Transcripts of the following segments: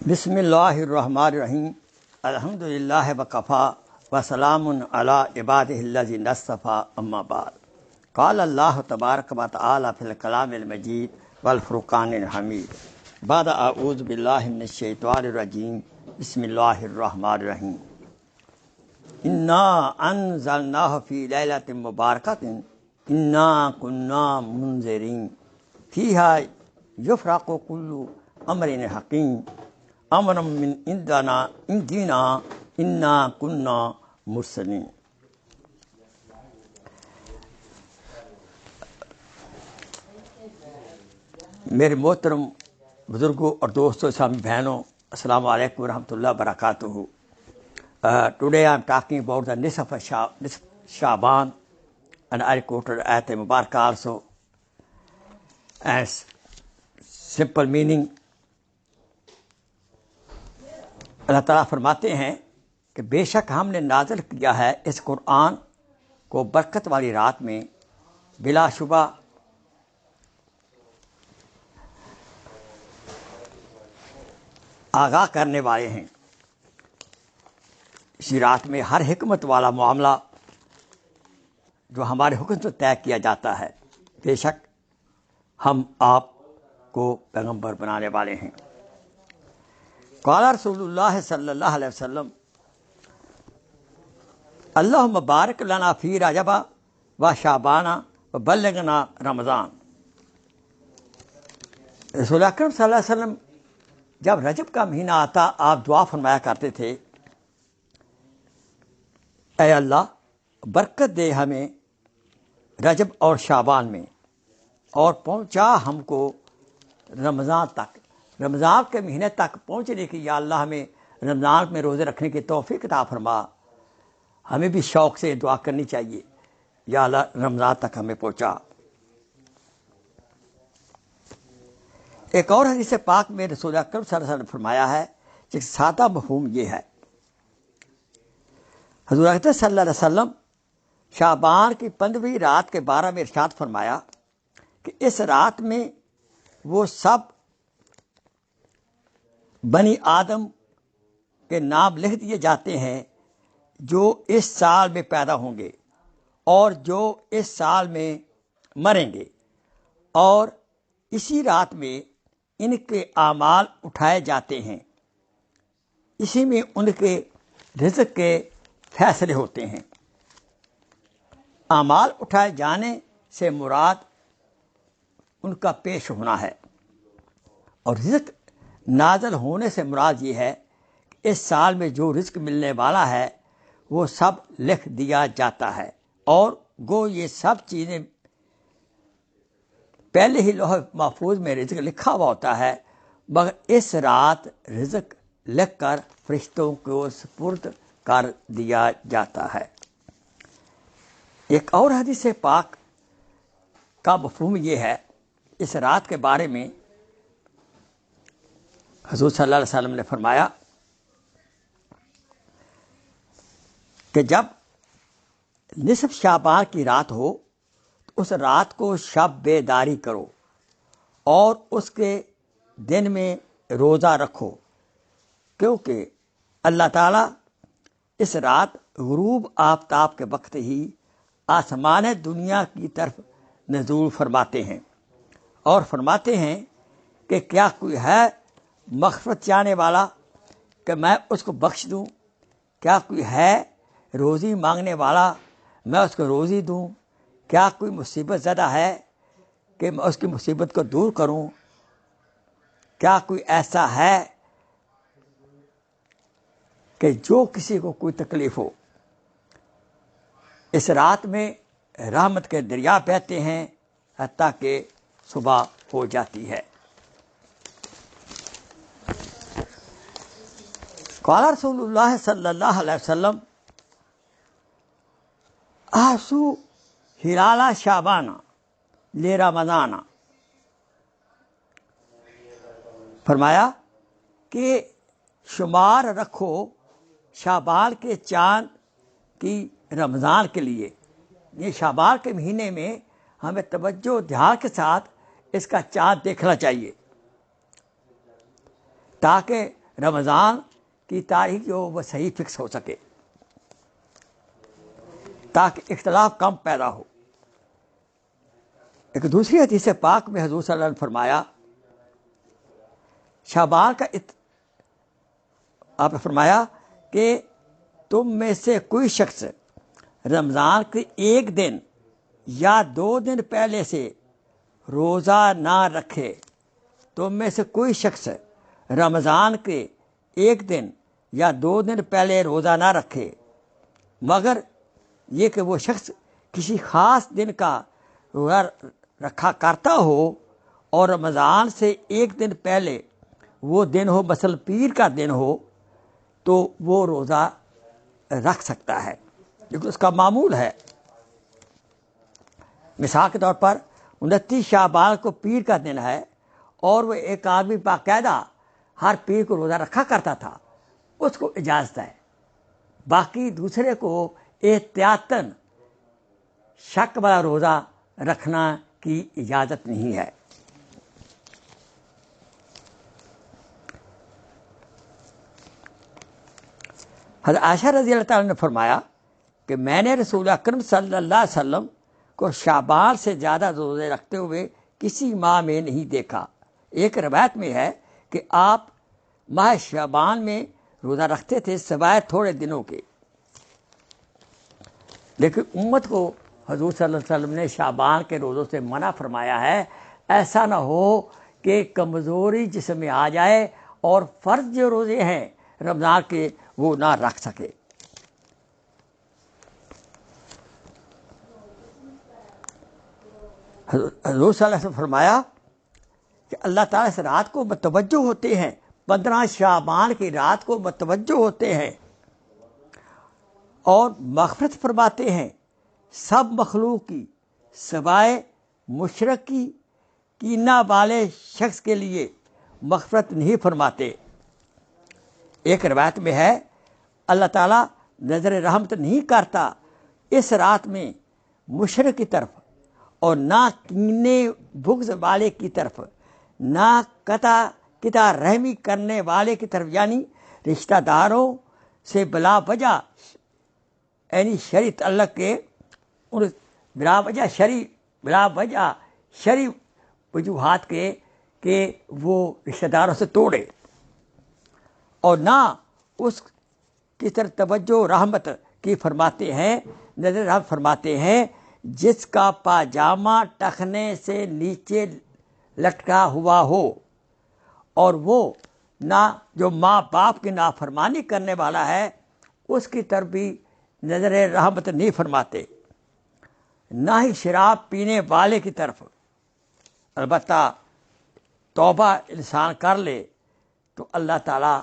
بسم اللہ الرحمن الرحیم الحمد للہ وکفا وسلام علی عبادہ الذین اصطفیٰ اما بعد قال اللہ تبارک و تعالی فی الکلام المجید والفرقان الحمید بعد اعوذ باللہ من الشیطان الرجیم بسم اللہ الرحمن الرحیم انا انزلناہ فی لیلۃ مبارکۃ انا کنا منذرین فیہا یفرق کل امر حکیم امر من عندنا انا کنا مرسلین۔ میرے محترم بزرگوں اور دوستوں اسلامی بہنوں، السلام علیکم ورحمۃ اللہ وبرکاتہ۔ Today I am talking about the Nisf Shaban, and I quoted Ayat Mubarak also as simple meaning. اللہ تعالیٰ فرماتے ہیں کہ بے شک ہم نے نازل کیا ہے اس قرآن کو برکت والی رات میں، بلا شبہ آگاہ کرنے والے ہیں۔ اسی رات میں ہر حکمت والا معاملہ جو ہمارے حکم سے طے کیا جاتا ہے، بے شک ہم آپ کو پیغمبر بنانے والے ہیں۔ قال رسول اللہ صلی اللہ علیہ وسلم اللہم بارک لنا فی رجب و شعبان و بلغنا رمضان۔ رسول اکرم صلی اللہ علیہ وسلم جب رجب کا مہینہ آتا آپ دعا فرمایا کرتے تھے، اے اللہ برکت دے ہمیں رجب اور شعبان میں، اور پہنچا ہم کو رمضان تک، رمضان کے مہینے تک پہنچنے کی یا اللہ ہمیں رمضان میں روزے رکھنے کی توفیق عطا فرما۔ ہمیں بھی شوق سے دعا کرنی چاہیے، یا اللہ رمضان تک ہمیں پہنچا۔ ایک اور حدیث پاک میں رسول اکرم صلی اللہ علیہ وسلم نے فرمایا ہے کہ سادہ مفہوم یہ ہے، حضور اکرم صلی اللہ علیہ وسلم شعبان کی 15ویں رات کے بارے میں ارشاد فرمایا کہ اس رات میں وہ سب بنی آدم کے نام لکھ دیے جاتے ہیں جو اس سال میں پیدا ہوں گے اور جو اس سال میں مریں گے، اور اسی رات میں ان کے اعمال اٹھائے جاتے ہیں، اسی میں ان کے رزق کے فیصلے ہوتے ہیں۔ اعمال اٹھائے جانے سے مراد ان کا پیش ہونا ہے، اور رزق نازل ہونے سے مراد یہ ہے کہ اس سال میں جو رزق ملنے والا ہے وہ سب لکھ دیا جاتا ہے، اور گو یہ سب چیزیں پہلے ہی لوح محفوظ میں رزق لکھا ہوا ہوتا ہے، مگر اس رات رزق لکھ کر فرشتوں کو سپرد کر دیا جاتا ہے۔ ایک اور حدیث پاک کا مفہوم یہ ہے، اس رات کے بارے میں حضور صلی اللہ علیہ وسلم نے فرمایا کہ جب نصف شعبان کی رات ہو تو اس رات کو شب بیداری کرو اور اس کے دن میں روزہ رکھو، کیونکہ اللہ تعالیٰ اس رات غروب آفتاب کے وقت ہی آسمان دنیا کی طرف نزول فرماتے ہیں اور فرماتے ہیں کہ کیا کوئی ہے مغفرت چاہنے والا کہ میں اس کو بخش دوں؟ کیا کوئی ہے روزی مانگنے والا میں اس کو روزی دوں؟ کیا کوئی مصیبت زدہ ہے کہ میں اس کی مصیبت کو دور کروں؟ کیا کوئی ایسا ہے کہ جو کسی کو کوئی تکلیف ہو؟ اس رات میں رحمت کے دریا بہتے ہیں حتیٰ کہ صبح ہو جاتی ہے۔ قال رسول اللہ صلی اللہ علیہ وسلم احسو ہلال شعبان لرمضان۔ فرمایا کہ شمار رکھو شعبان کے چاند کی رمضان کے لیے۔ یہ شعبان کے مہینے میں ہمیں توجہ دھیان کے ساتھ اس کا چاند دیکھنا چاہیے، تاکہ رمضان کی تاریخ جو وہ صحیح فکس ہو سکے، تاکہ اختلاف کم پیدا ہو۔ ایک دوسری حدیث پاک میں حضور صلی اللہ علیہ وسلم نے فرمایا، شعبان کا آپ نے فرمایا کہ تم میں سے کوئی شخص رمضان کے ایک دن یا 2 دن پہلے سے روزہ نہ رکھے۔ تم میں سے کوئی شخص رمضان کے ایک دن یا 2 دن پہلے روزہ نہ رکھے، مگر یہ کہ وہ شخص کسی خاص دن کا روزہ رکھا کرتا ہو اور رمضان سے ایک دن پہلے وہ دن ہو، مثلا پیر کا دن ہو، تو وہ روزہ رکھ سکتا ہے، کیونکہ اس کا معمول ہے۔ مثال کے طور پر 29 شعبان کو پیر کا دن ہے اور وہ ایک آدمی باقاعدہ ہر پیر کو روزہ رکھا کرتا تھا، اس کو اجازت ہے۔ باقی دوسرے کو احتیاطاً شک والا روزہ رکھنا کی اجازت نہیں ہے۔ حضرت عائشہ رضی اللہ تعالیٰ نے فرمایا کہ میں نے رسول اکرم صلی اللہ علیہ وسلم کو شعبان سے زیادہ روزے رکھتے ہوئے کسی ماہ میں نہیں دیکھا۔ ایک روایت میں ہے کہ آپ ماہ شعبان میں روزہ رکھتے تھے سوائے تھوڑے دنوں کے، لیکن امت کو حضور صلی اللہ علیہ وسلم نے شعبان کے روزوں سے منع فرمایا ہے، ایسا نہ ہو کہ کمزوری جسم میں آ جائے اور فرض جو روزے ہیں رمضان کے وہ نہ رکھ سکے۔ حضور صلی اللہ علیہ وسلم فرمایا کہ اللہ تعالیٰ اس رات کو متوجہ ہوتے ہیں، 15 شعبان کی رات کو متوجہ ہوتے ہیں اور مغفرت فرماتے ہیں سب مخلوق کی، سوائے مشرک کی کینہ والے شخص کے لیے مغفرت نہیں فرماتے۔ ایک روایت میں ہے اللہ تعالیٰ نظر رحمت نہیں کرتا اس رات میں مشرک کی طرف، اور نہ کینے بغض والے کی طرف، نہ قطع رحمی کرنے والے کی طرف، یعنی رشتہ داروں سے بلا وجہ یعنی شرعی تعلق کے بلا وجہ شرعی وجوہات کے کہ وہ رشتہ داروں سے توڑے، اور نہ اس کی طرف توجہ رحمت کی فرماتے ہیں، نظر رحمت فرماتے ہیں جس کا پاجامہ ٹخنے سے نیچے لٹکا ہوا ہو، اور وہ نہ جو ماں باپ کی نافرمانی کرنے والا ہے اس کی طرف بھی نظر رحمت نہیں فرماتے، نہ ہی شراب پینے والے کی طرف۔ البتہ توبہ انسان کر لے تو اللہ تعالیٰ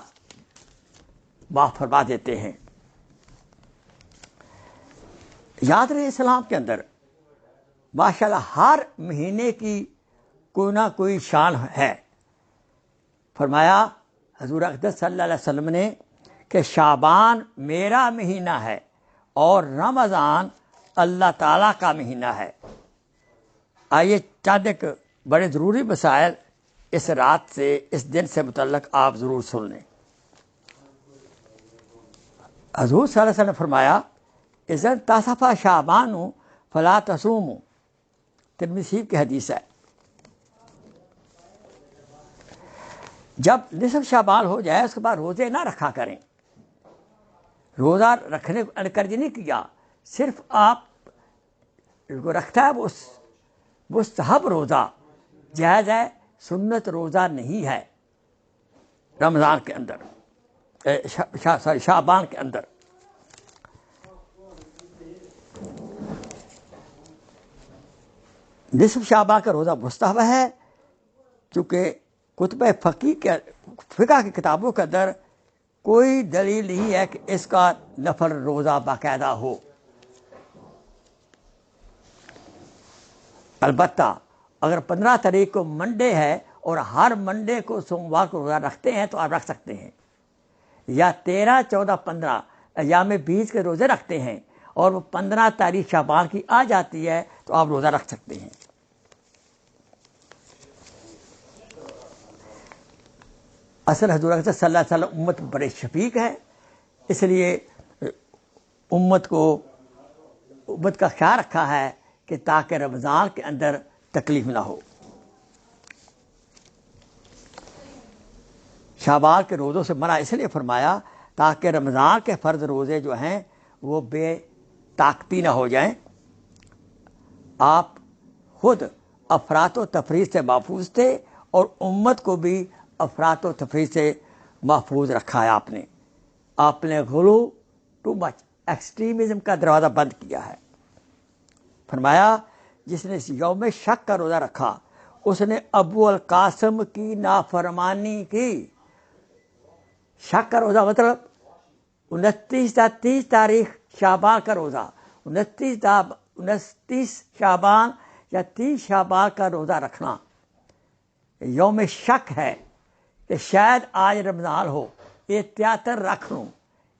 معاف فرما دیتے ہیں۔ یاد رہے اسلام کے اندر ماشاءاللہ ہر مہینے کی کوئی نہ کوئی شان ہے۔ فرمایا حضور اقدس صلی اللہ علیہ وسلم نے کہ شعبان میرا مہینہ ہے اور رمضان اللہ تعالیٰ کا مہینہ ہے۔ آئیے چند ایک بڑے ضروری مسائل اس رات سے، اس دن سے متعلق آپ ضرور سن لیں۔ حضور صلی اللہ علیہ وسلم نے فرمایا اذا انتصف شعبان فلا تصوموا، ترمذی کی حدیث ہے۔ جب نصف شعبان ہو جائے اس کے بعد روزے نہ رکھا کریں۔ روزہ رکھنے کو انکرج نہیں کیا، صرف آپ کو رکھتا ہے وہ مستحب روزہ، جائز ہے، سنت روزہ نہیں ہے رمضان کے اندر، شعبان کے اندر۔ نصف شعبان کا روزہ مستحب ہے، چونکہ کتب فقہ کی کتابوں کے اندر کوئی دلیل نہیں ہے کہ اس کا نفل روزہ باقاعدہ ہو۔ البتہ اگر 15 تاریخ کو منڈے ہے اور ہر منڈے کو سوموار کو روزہ رکھتے ہیں تو آپ رکھ سکتے ہیں، یا 13، 14، 15 ایام بیچ کے روزے رکھتے ہیں اور وہ 15 تاریخ شعبان کی آ جاتی ہے تو آپ روزہ رکھ سکتے ہیں۔ اصل حضور اکرم صلی اللہ علیہ وسلم امت بڑے شفیق ہیں، اس لیے امت کا خیال رکھا ہے کہ تاکہ رمضان کے اندر تکلیف نہ ہو۔ شعبان کے روزوں سے منع اس لیے فرمایا تاکہ رمضان کے فرض روزے جو ہیں وہ بے طاقتی نہ ہو جائیں۔ آپ خود افراط و تفریط سے محفوظ تھے اور امت کو بھی افراط و تفریط سے محفوظ رکھا ہے۔ آپ نے غلو ٹو مچ ایکسٹریمزم کا دروازہ بند کیا ہے۔ فرمایا جس نے اس یوم شک کا روزہ رکھا اس نے ابو القاسم کی نافرمانی کی۔ شک کا روزہ مطلب 29 تاریخ شعبان کا روزہ، 29 شعبان یا 30 شعبان کا روزہ رکھنا یوم شک ہے کہ شاید آج رمضان ہو، احتیاطاً رکھ لوں،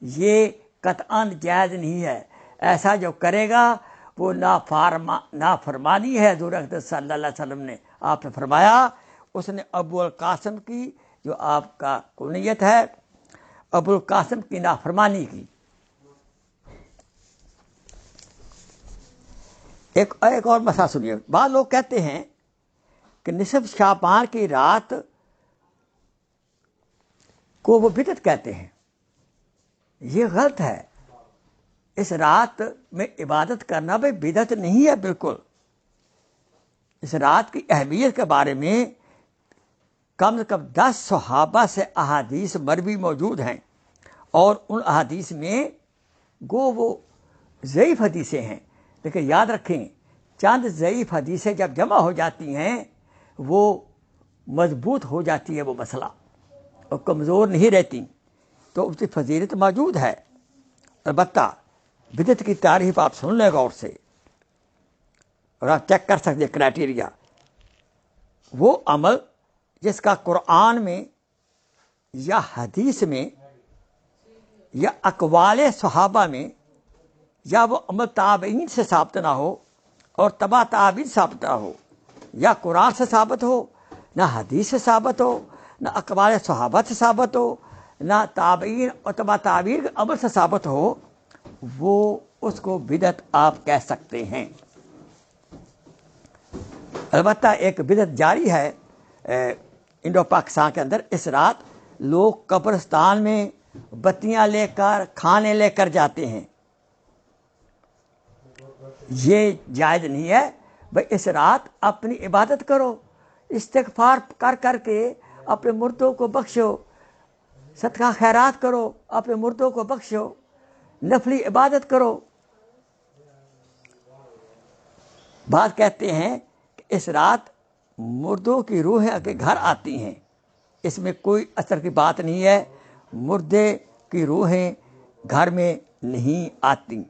یہ قطعاً جائز نہیں ہے۔ ایسا جو کرے گا وہ نافرمانی ہے۔ حضور اکرم صلی اللہ علیہ وسلم نے آپ نے فرمایا اس نے ابو القاسم کی، جو آپ کا کنیت ہے، ابو القاسم کی نافرمانی کی۔ ایک اور مسئلہ سنیے۔ بعض لوگ کہتے ہیں کہ نصف شعبان کی رات کو وہ بدعت کہتے ہیں، یہ غلط ہے۔ اس رات میں عبادت کرنا بھی بدعت نہیں ہے بالکل۔ اس رات کی اہمیت کے بارے میں کم سے کم 10 صحابہ سے احادیث مروی موجود ہیں، اور ان احادیث میں وہ ضعیف حدیثیں ہیں، لیکن یاد رکھیں چند ضعیف حدیثیں جب جمع ہو جاتی ہیں وہ مضبوط ہو جاتی ہے وہ مسئلہ، اور کمزور نہیں رہتی، تو اس کی فضیلت موجود ہے۔ البتہ بدعت کی تعریف آپ سن لیں غور سے، اور آپ چیک کر سکتے کرائٹیریا۔ وہ عمل جس کا قرآن میں یا حدیث میں یا اقوال صحابہ میں یا وہ عمل تابعین سے ثابت نہ ہو اور تبع تابعین ثابت نہ ہو، یا قرآن سے ثابت ہو، نہ حدیث سے ثابت ہو، نہ اقوال صحابہ سے ثابت ہو، نہ تابعین اور تبع تابعین کے عمل سے ثابت ہو، وہ اس کو بدعت آپ کہہ سکتے ہیں۔ البتہ ایک بدعت جاری ہے انڈو پاکستان کے اندر، اس رات لوگ قبرستان میں بتیاں لے کر کھانے لے کر جاتے ہیں۔ یہ جائز نہیں ہے۔ بھائی اس رات اپنی عبادت کرو، استغفار کر کے اپنے مردوں کو بخشو، صدقہ خیرات کرو، اپنے مردوں کو بخشو، نفلی عبادت کرو۔ بعض کہتے ہیں کہ اس رات مردوں کی روحیں کے گھر آتی ہیں، اس میں کوئی اثر کی بات نہیں ہے، مردے کی روحیں گھر میں نہیں آتی۔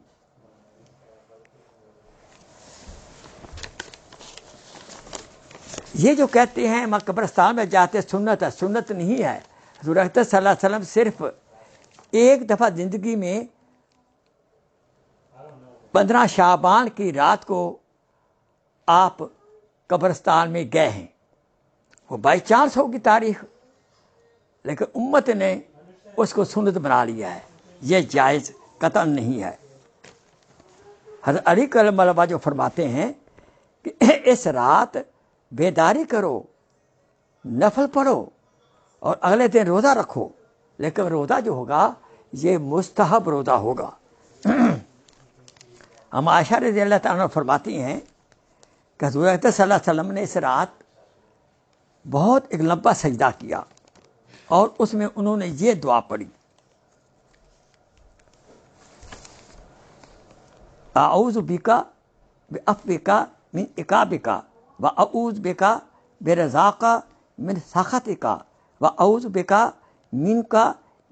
یہ جو کہتے ہیں میں قبرستان میں جاتے سنت ہے، سنت نہیں ہے۔ حضور اکرم صلی اللہ علیہ وسلم صرف ایک دفعہ زندگی میں 15 شعبان کی رات کو آپ قبرستان میں گئے ہیں، وہ بائی چانس ہوگی تاریخ، لیکن امت نے اس کو سنت بنا لیا ہے، یہ جائز قطعاً نہیں ہے۔ حضرت علی کرم اللہ وجہ جو فرماتے ہیں کہ اس رات بیداری کرو، نفل پڑھو اور اگلے دن روزہ رکھو، لیکن روزہ جو ہوگا یہ مستحب روزہ ہوگا۔ ہم عائشہ رضی اللہ تعالیٰ عنہ فرماتی ہیں کہ حضور اکرم صلی اللہ علیہ وسلم نے اس رات بہت ایک لمبا سجدہ کیا، اور اس میں انہوں نے یہ دعا پڑھی، اعوذ بک بعفوک من عقابک واعوذ بک برضاک من سخطک واعوذ بک منک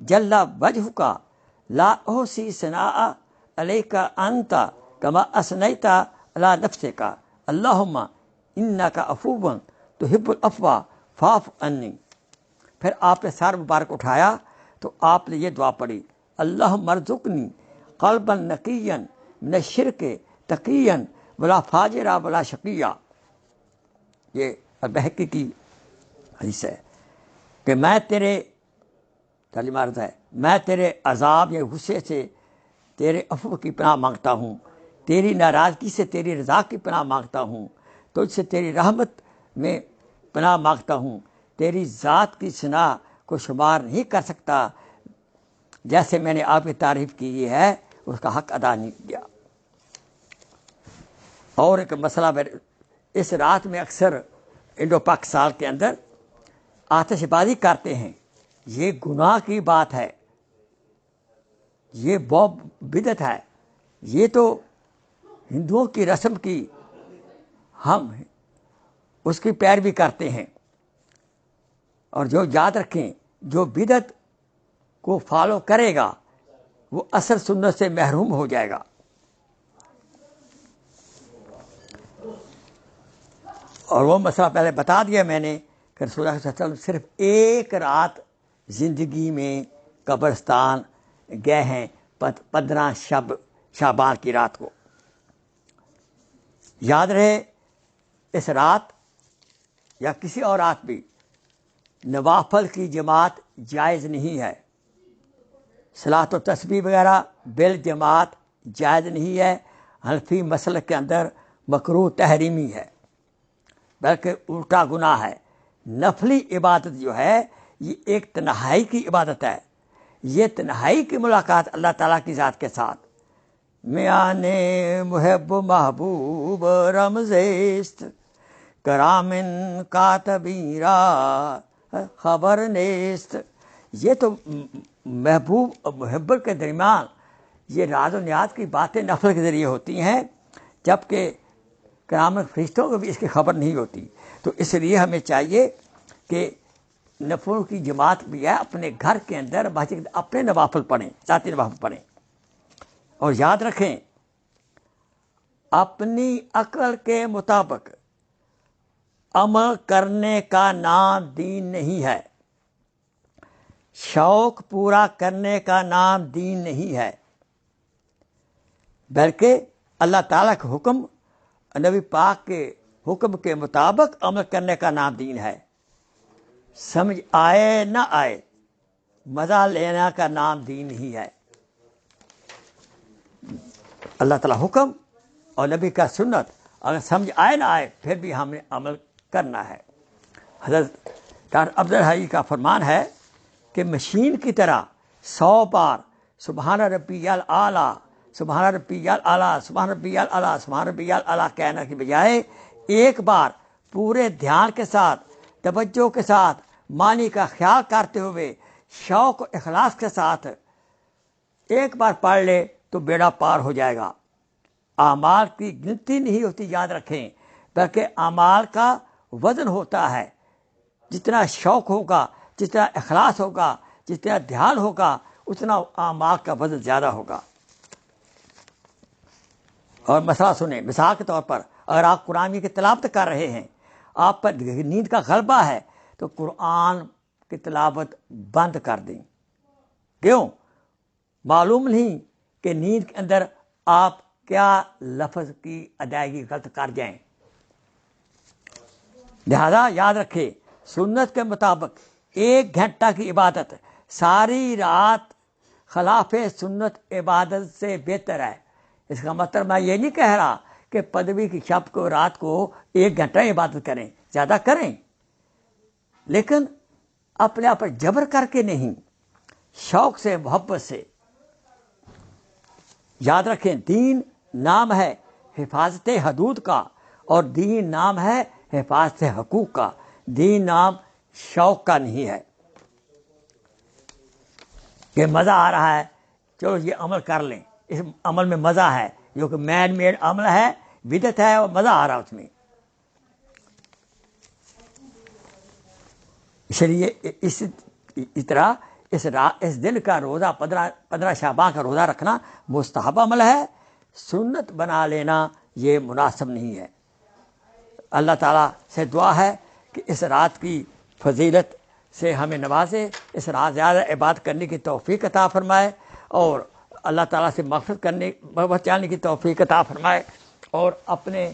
جل وجہک لا احصی ثناء علیک انت کما اثنیت علی نفسک اللہم انک عفو تحب العفو فاعف عنی۔ پھر آپ نے سر مبارک اٹھایا تو آپ نے یہ دعا پڑھی، اللہم ارزقنی قلبا نقیا من الشرک تقیا ولا فاجرا ولا شقیا۔ یہ البہقی کی حدیث ہے کہ میں تیرے ترجمہ عرض ہے، میں تیرے عذاب یا غصے سے تیرے عفو کی پناہ مانگتا ہوں، تیری ناراضگی سے تیری رضا کی پناہ مانگتا ہوں، تجھ سے تیری رحمت میں پناہ مانگتا ہوں، تیری ذات کی ثنا کو شمار نہیں کر سکتا، جیسے میں نے آپ کی تعریف کی ہے اس کا حق ادا نہیں کیا۔ اور ایک مسئلہ اس رات میں اکثر انڈو پاکستان کے اندر آتش بازی کرتے ہیں، یہ گناہ کی بات ہے، یہ بہت بدعت ہے، یہ تو ہندوؤں کی رسم کی ہم اس کی پیروی کرتے ہیں۔ اور جو یاد رکھیں، جو بدعت کو فالو کرے گا وہ اصل سنت سے محروم ہو جائے گا۔ اور وہ مسئلہ پہلے بتا دیا میں نے کہ رسول اللہ صلی اللہ علیہ وسلم صرف ایک رات زندگی میں قبرستان گئے ہیں، 15 شعبان کی رات کو۔ یاد رہے، اس رات یا کسی اور رات بھی نوافل کی جماعت جائز نہیں ہے، صلاۃ و تسبیح وغیرہ بالجماعت جائز نہیں ہے، حنفی مسلک کے اندر مکروہ تحریمی ہے، بلکہ الٹا گناہ ہے۔ نفلی عبادت جو ہے یہ ایک تنہائی کی عبادت ہے، یہ تنہائی کی ملاقات اللہ تعالیٰ کی ذات کے ساتھ۔ میان محب محبوب رمزیست کرامن کاتبیرا خبر نیست، یہ تو محبوب اور محبت کے درمیان یہ راز و نیاز کی باتیں نفل کے ذریعے ہوتی ہیں، جبکہ کرام فرشتوں کو بھی اس کی خبر نہیں ہوتی۔ تو اس لیے ہمیں چاہیے کہ نفلوں کی جماعت بھی ہے، اپنے گھر کے اندر مسجد اپنے نوافل پڑھیں، ذاتی نوافل پڑھیں۔ اور یاد رکھیں، اپنی عقل کے مطابق عمل کرنے کا نام دین نہیں ہے، شوق پورا کرنے کا نام دین نہیں ہے، بلکہ اللہ تعالیٰ کے حکم، نبی پاک کے حکم کے مطابق عمل کرنے کا نام دین ہے۔ سمجھ آئے نہ آئے، مزہ لینا کا نام دین نہیں ہے۔ اللہ تعالیٰ حکم اور نبی کا سنت اگر سمجھ آئے نہ آئے پھر بھی ہم نے عمل کرنا ہے۔ حضرت ڈاکٹر عبدالحی کا فرمان ہے کہ مشین کی طرح 100 بار سبحان ربی الاعلیٰ، سبحان ربی الاعلیٰ، سبحان ربی الاعلیٰ، سبحان ربی الاعلیٰ کہنے کی بجائے ایک بار پورے دھیان کے ساتھ، توجہ کے ساتھ، معنی کا خیال کرتے ہوئے، شوق و اخلاص کے ساتھ ایک بار پڑھ لے تو بیڑا پار ہو جائے گا۔ اعمال کی گنتی نہیں ہوتی، یاد رکھیں، بلکہ اعمال کا وزن ہوتا ہے۔ جتنا شوق ہوگا، جتنا اخلاص ہوگا، جتنا دھیان ہوگا، اتنا اعمال کا وزن زیادہ ہوگا۔ اور مسئلہ سنیں، مثال کے طور پر اگر آپ قرآن کی تلاوت کر رہے ہیں، آپ پر نیند کا غلبہ ہے تو قرآن کی تلاوت بند کر دیں۔ کیوں؟ معلوم نہیں کہ نیند کے اندر آپ کیا لفظ کی ادائیگی غلط کر جائیں۔ لہذا یاد رکھے، سنت کے مطابق 1 گھنٹہ کی عبادت ساری رات خلاف سنت عبادت سے بہتر ہے۔ اس کا مطلب میں یہ نہیں کہہ رہا کہ پدوی کی شب کو رات کو 1 گھنٹہ عبادت کریں، زیادہ کریں، لیکن اپنے آپ پر جبر کر کے نہیں، شوق سے، محبت سے۔ یاد رکھیں، دین نام ہے حفاظت حدود کا، اور دین نام ہے حفاظت حقوق کا، دین نام شوق کا نہیں ہے کہ مزہ آ رہا ہے چلو یہ عمل کر لیں، اس عمل میں مزہ ہے، جو کہ مین میڈ عمل ہے، بدعت ہے، اور مزہ آ رہا اس میں۔ اس لیے اس طرح اس دن کا روزہ 15 شعبان کا روزہ رکھنا مستحب عمل ہے، سنت بنا لینا یہ مناسب نہیں ہے۔ اللہ تعالیٰ سے دعا ہے کہ اس رات کی فضیلت سے ہمیں نوازے، اس رات زیادہ عبادت کرنے کی توفیق عطا فرمائے، اور اللہ تعالیٰ سے مغفرت چاہنے کی توفیق عطا فرمائے۔ اور اپنے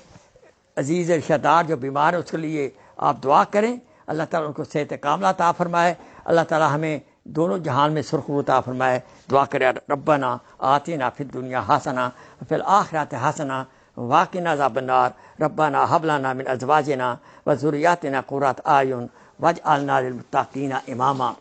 عزیز رشتہ دار جو بیمار ہیں اس کے لیے آپ دعا کریں، اللہ تعالیٰ ان کو صحت کاملہ عطا فرمائے۔ اللہ تعالیٰ ہمیں دونوں جہان میں سرخ عطا فرمائے. دعا کرے ربنا آتنا فی الدنیا حسنہ وفی الآخرۃ حسنہ وقنا عذاب النار. ربنا هب لنا من ازواجنا وذریاتنا قرۃ اعین واجعلنا للمتقین اماما.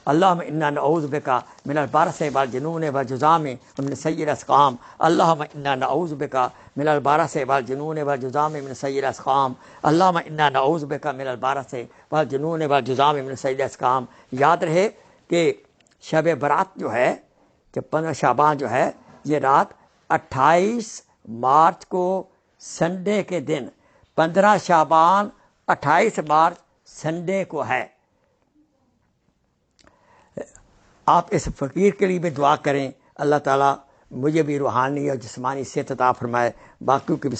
اللہم انا نعوذ بک من البرص والجنون والجذام ومن سیء الاسقام. اللہم انا نعوذ بک من البرص والجنون والجذام من سیء الاسقام. اللہم انا نعوذ بک من البرص والجنون والجذام من سیء الاسقام. یاد رہے کہ شب برات جو ہے، جب 15 شعبان جو ہے، یہ رات 28 مارچ کو سنڈے کے دن، 15 شعبان 28 مارچ سنڈے کو ہے. آپ اس فقیر کے لیے بھی دعا کریں، اللہ تعالیٰ مجھے بھی روحانی اور جسمانی صحت عطا فرمائے. باقیوں کی بھی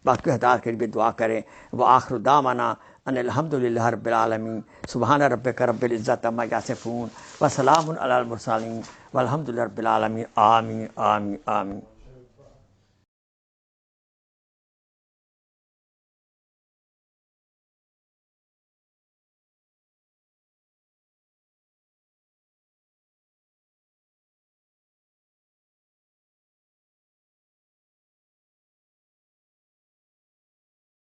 باقی ہدایت کے لیے بھی دعا کریں. وآخر دعوانا ان الحمد للہ رب العالمین. سبحان ربک رب العزت عما یصفون وسلام علی المرسلین والحمد للہ رب العالمین. آمین آمین آمین.